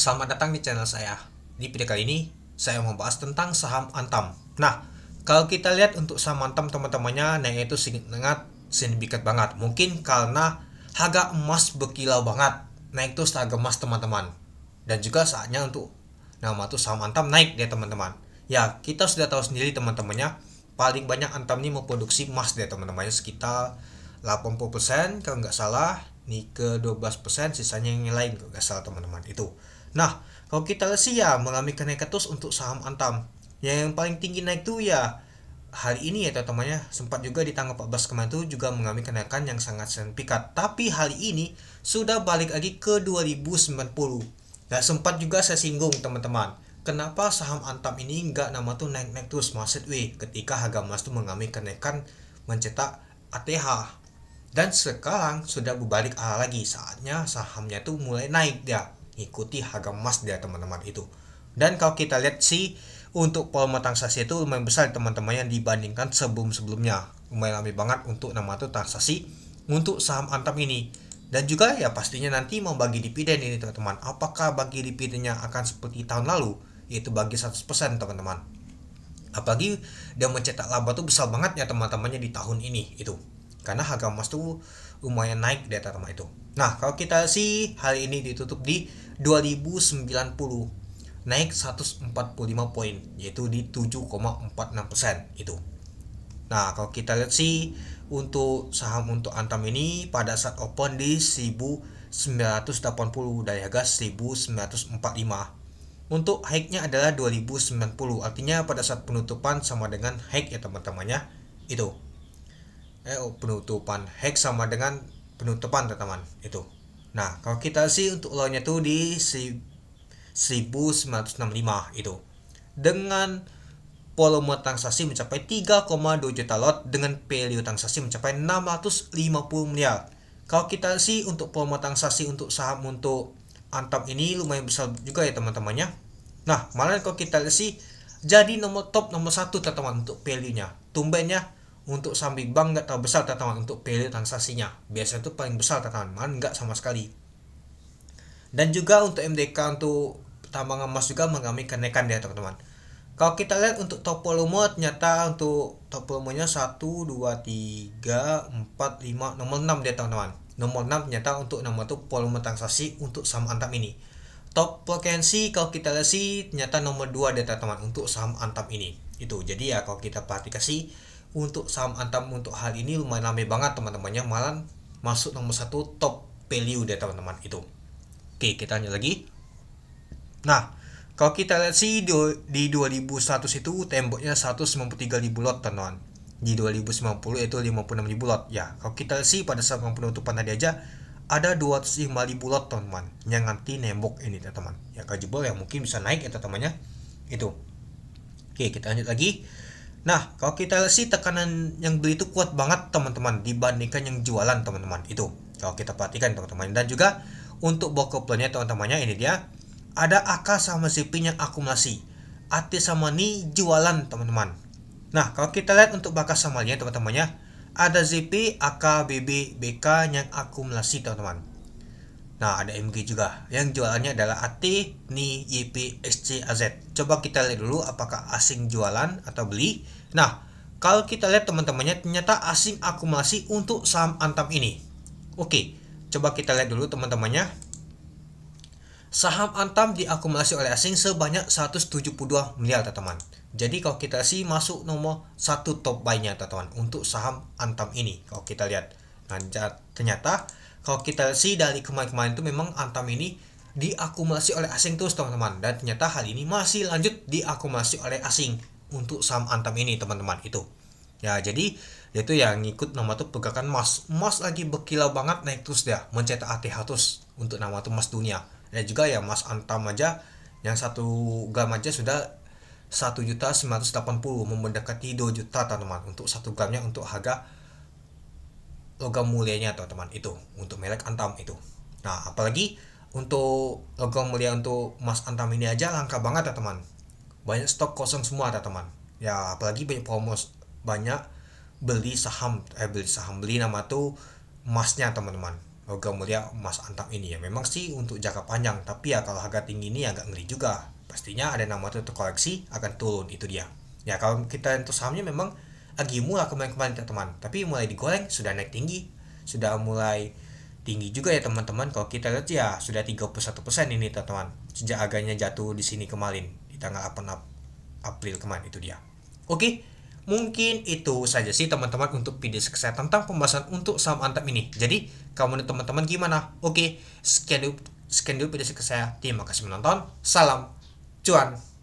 Selamat datang di channel saya. Di video kali ini, saya membahas tentang saham Antam. Nah, kalau kita lihat untuk saham Antam teman-temannya, naiknya itu sangat signifikan banget. Mungkin karena harga emas berkilau banget. Naik tuh harga emas teman-teman. Dan juga saatnya untuk nama tuh saham Antam naik dia teman-teman. Ya, kita sudah tahu sendiri teman-temannya, paling banyak Antam ini memproduksi emas dia teman-temannya sekitar 80% kalau nggak salah, nih ke 12%, sisanya yang lain kalau nggak salah teman-teman itu. Nah, kalau kita lihat sih ya mengalami kenaikan terus untuk saham Antam. Yang paling tinggi naik tuh ya hari ini ya teman-temannya, sempat juga di tanggal 14 kemarin tuh juga mengalami kenaikan yang sangat signifikan. Tapi hari ini sudah balik lagi ke 2090. Nah, sempat juga saya singgung teman-teman. Kenapa saham Antam ini nggak nama tuh naik-naik terus maksud ketika harga emas tuh mengalami kenaikan mencetak ATH. Dan sekarang sudah berbalik arah lagi, saatnya sahamnya tuh mulai naik dia, ikuti harga emas dia teman-teman itu. Dan kalau kita lihat sih untuk volume transaksi itu lumayan besar teman-teman yang dibandingkan sebelum-sebelumnya. Lumayan ramai banget untuk nama tuh transaksi untuk saham Antam ini. Dan juga ya pastinya nanti mau bagi dividen ini teman-teman. Apakah bagi dividennya akan seperti tahun lalu, yaitu bagi 100% teman-teman. Apalagi dia mencetak laba tuh besar banget ya teman-temannya di tahun ini itu. Karena harga emas tuh lumayan naik di atas itu. Nah, kalau kita sih hari ini ditutup di 2090, naik 145 poin, yaitu di 7,46% itu. Nah, kalau kita lihat sih untuk saham untuk Antam ini pada saat open di 1980 dari harga 1945. Untuk high-nya adalah 2090, artinya pada saat penutupan sama dengan high ya teman-temannya itu. Penutupan hack sama dengan penutupan teman-teman itu. Nah, kalau kita sih untuk low-nya tuh di 1965 itu. Dengan volume transaksi mencapai 3,2 juta lot dengan value transaksi mencapai 650 miliar. Kalau kita sih untuk volume transaksi untuk saham untuk Antam ini lumayan besar juga ya teman-temannya. Nah, malah kalau kita lihat sih jadi nomor 1 teman-teman untuk value-nya. Tumbennya untuk saham Big Bang nggak terlalu besar teman-teman untuk value transaksinya. Biasanya itu paling besar teman-teman, nggak sama sekali. Dan juga untuk MDK untuk tambangan emas juga mengalami kenaikan ya teman-teman. Kalau kita lihat untuk top volume, ternyata untuk top volumenya 1, 2, 3, 4, 5, nomor 6 dia teman-teman. Nomor 6 ternyata untuk nomor itu volume transaksi untuk saham Antam ini. Top frekuensi kalau kita lihat sih ternyata nomor 2 dia teman-teman untuk saham Antam ini. Itu jadi ya kalau kita perhatikan sih untuk saham Antam untuk hal ini lumayan ramai banget teman-temannya, malah masuk nomor 1 top value deh teman-teman itu. Oke, kita lanjut lagi. Nah, kalau kita lihat sih di 2100 itu temboknya 193.000 lot teman-teman. Di 2090 itu 56.000 lot. Ya, kalau kita lihat sih pada saat penutupan tadi aja ada 205.000 lot teman-teman yang nanti nembok ini teman-teman. Ya, kalau jebol ya mungkin bisa naik ya teman-temannya. Itu. Oke, kita lanjut lagi. Nah, kalau kita lihat sih tekanan yang beli itu kuat banget teman-teman dibandingkan yang jualan teman-teman itu. Kalau kita perhatikan teman-teman, dan juga untuk bokoplernya teman-temannya ini dia ada AK sama ZP yang akumulasi. AT sama ni jualan teman-teman. Nah, kalau kita lihat untuk bakas samanya teman-temannya ada ZP, AK, BB, BK yang akumulasi teman-teman. Nah, ada MG juga. Yang jualannya adalah AT, NI, YP, SC, AZ. Coba kita lihat dulu apakah asing jualan atau beli. Nah, kalau kita lihat teman-temannya ternyata asing akumulasi untuk saham Antam ini. Oke, coba kita lihat dulu teman-temannya. Saham Antam diakumulasi oleh asing sebanyak 172 miliar teman-teman. Jadi kalau kita sih masuk nomor 1 top buy-nya teman-teman untuk saham Antam ini. Kalau kita lihat. Nah, ternyata kalau kita sih dari kemarin-kemarin itu memang Antam ini diakumulasi oleh asing terus teman-teman, dan ternyata hal ini masih lanjut diakumulasi oleh asing untuk saham Antam ini teman-teman itu. Ya, jadi itu yang ngikut nama tuh pergerakan emas lagi berkilau banget naik terus dia mencetak ATH terus untuk nama tuh emas dunia. Dan juga ya emas Antam aja yang 1 gram aja sudah 1.980 mendekati 2 juta teman-teman untuk 1 gramnya untuk harga logam mulianya teman-teman itu untuk merek Antam itu. Nah, apalagi untuk logam mulia untuk emas Antam ini aja langka banget teman-teman. Banyak stok kosong semua teman-teman. Ya, apalagi banyak beli saham beli nama tuh emasnya teman-teman. logam mulia emas Antam ini ya. Memang sih untuk jangka panjang, tapi ya kalau harga tinggi ini agak ngeri juga. Pastinya ada nama terkoreksi akan turun, itu dia. Ya kalau kita untuk sahamnya memang lagi murah kemarin-kemarin teman, tapi mulai digoreng sudah naik tinggi, sudah mulai tinggi juga ya teman-teman. Kalau kita lihat ya sudah 31% ini teman-teman. Sejak harganya jatuh di sini kemarin di tanggal 8 April kemarin, itu dia. Oke, mungkin itu saja sih teman-teman untuk video saya tentang pembahasan untuk saham Antam ini. Jadi, kamu dan teman-teman gimana? Oke, sekian dulu video saya. Terima kasih menonton. Salam cuan.